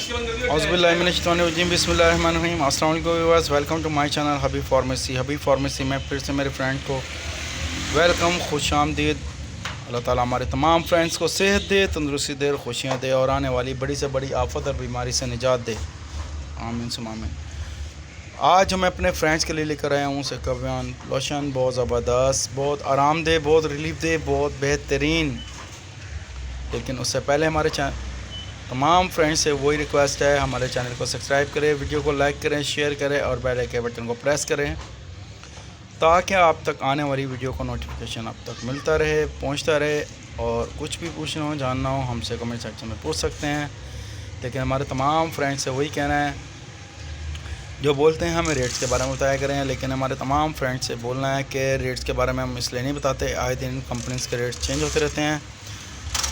औज़ुबिल्लाहिमिनश्शैतानिर्रजीम बिस्मिल्लाहिर्रहमानिर्रहीम। अस्सलाम वालेकुम viewers, welcome to my channel Habib pharmacy. Habib pharmacy में फिर से मेरे फ्रेंड को वेलकम, खुश आमदीद। अल्लाह ताला हमारे तमाम फ्रेंड्स को सेहत दे, तंदुरुस्ती दे, खुशियाँ दे और आने वाली बड़ी से बड़ी आफत और बीमारी से निजात दे। आमीन सुम्मा आमीन। आज मैं अपने फ्रेंड्स के लिए लेकर आया हूँ सेकवियन लोशन। बहुत ज़बरदस्त, बहुत आरामदेह, बहुत रिलीफ दे, बहुत बेहतरीन। लेकिन उससे पहले हमारे तमाम फ्रेंड्स से वही रिक्वेस्ट है, हमारे चैनल को सब्सक्राइब करें, वीडियो को लाइक करें, शेयर करें और बेल आइकन बटन को प्रेस करें ताकि आप तक आने वाली वीडियो का नोटिफिकेशन आप तक मिलता रहे, पहुंचता रहे। और कुछ भी पूछना हो, जानना हो, हमसे कमेंट सेक्शन में पूछ सकते हैं। लेकिन हमारे तमाम फ्रेंड्स से वही कहना है, जो बोलते हैं हमें रेट्स के बारे में बताया करें। लेकिन हमारे तमाम फ्रेंड्स से बोलना है कि रेट्स के बारे में हम इसलिए नहीं बताते, आए दिन कंपनीज़ के रेट्स चेंज होते रहते हैं।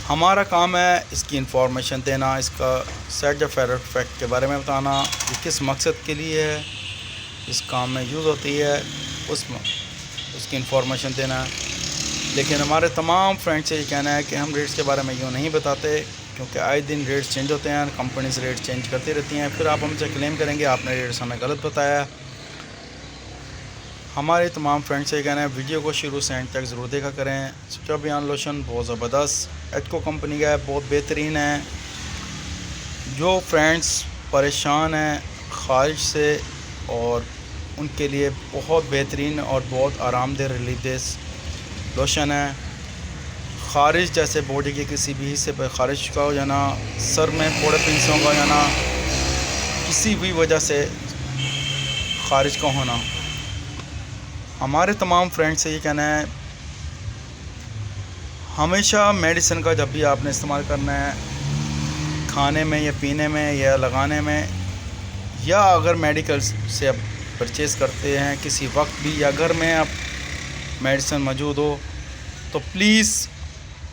हमारा काम है इसकी इंफॉर्मेशन देना, इसका साइड इफ़ेक्ट के बारे में बताना, ये किस मकसद के लिए है, इस काम में यूज़ होती है, उसकी इंफॉर्मेशन देना। लेकिन हमारे तमाम फ्रेंड्स से ये कहना है कि हम रेट्स के बारे में यूँ नहीं बताते, क्योंकि आए दिन रेट्स चेंज होते हैं, कंपनीज रेट चेंज करती रहती हैं। फिर आप हमसे क्लेम करेंगे आपने रेट्स हमें गलत बताया। हमारे तमाम फ्रेंड्स से कहना है वीडियो को शुरू से एंड तक ज़रूर देखा करें। सेकवियन लोशन बहुत ज़बरदस्त एचको कंपनी का है, बहुत बेहतरीन है। जो फ्रेंड्स परेशान हैं ख़ारिश से, और उनके लिए बहुत बेहतरीन और बहुत आरामदेह रिलीफ दह लोशन है। ख़ारिश जैसे बॉडी के किसी भी हिस्से पर ख़ारिश का हो जाना, सर में फोड़े पिंसों का हो जाना, किसी भी वजह से ख़ारिश का होना, हमारे तमाम फ्रेंड्स से ये कहना है हमेशा मेडिसिन का जब भी आपने इस्तेमाल करना है, खाने में या पीने में या लगाने में, या अगर मेडिकल से आप परचेज़ करते हैं किसी वक्त भी, या घर में आप मेडिसिन मौजूद हो, तो प्लीज़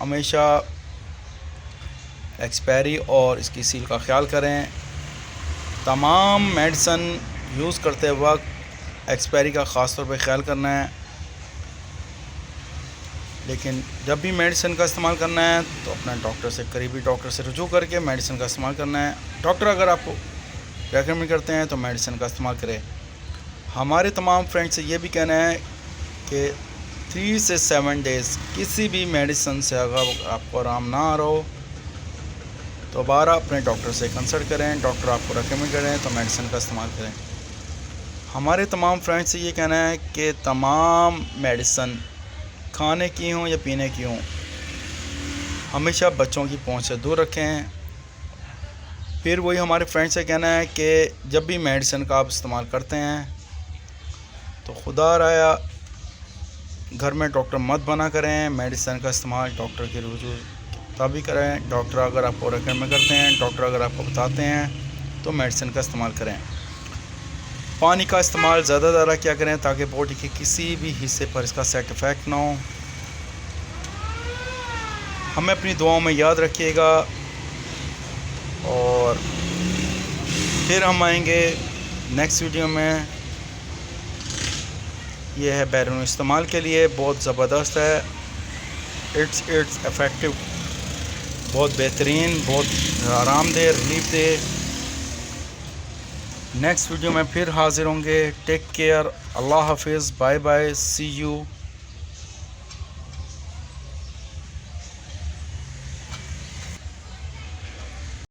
हमेशा एक्सपायरी और इसकी सील का ख्याल करें। तमाम मेडिसिन यूज़ करते वक्त एक्सपायरी का ख़ास तौर पे ख्याल करना है। लेकिन जब भी मेडिसिन का इस्तेमाल करना है तो अपना डॉक्टर से, करीबी डॉक्टर से रुजू करके मेडिसिन का इस्तेमाल करना है। डॉक्टर अगर आपको रेकमेंड करते हैं तो मेडिसिन का इस्तेमाल करें। हमारे तमाम फ्रेंड्स से ये भी कहना है कि 3 से 7 डेज़ किसी भी मेडिसिन से अगर आपको आराम ना आ रहा हो तो दोबारा अपने डॉक्टर से कंसल्ट करें। डॉक्टर आपको रेकमेंड करें तो मेडिसिन का इस्तेमाल करें। हमारे तमाम फ्रेंड्स से ये कहना है कि तमाम मेडिसिन खाने की हों या पीने की हों, हमेशा बच्चों की पहुंच से दूर रखें। फिर वही हमारे फ्रेंड्स से कहना है कि जब भी मेडिसिन का आप इस्तेमाल करते हैं तो खुदा राया घर में डॉक्टर मत बना करें। मेडिसिन का इस्तेमाल डॉक्टर के रुजू तभी करें। डॉक्टर अगर आपको रेकमेंड करते हैं, डॉक्टर अगर आपको बताते हैं तो मेडिसिन का इस्तेमाल करें। पानी का इस्तेमाल ज़्यादा क्या करें ताकि बॉडी के किसी भी हिस्से पर इसका साइड इफ़ेक्ट ना हो। हमें अपनी दुआओं में याद रखिएगा। और फिर हम आएंगे नेक्स्ट वीडियो में। यह है बैरून इस्तेमाल के लिए बहुत ज़बरदस्त है। इट्स इफ़ेक्टिव, बहुत बेहतरीन, बहुत आरामदेह, रिलीफ दे। नेक्स्ट वीडियो में फिर हाज़िर होंगे। टेक केयर, अल्लाह हाफिज़, बाय बाय, सी यू।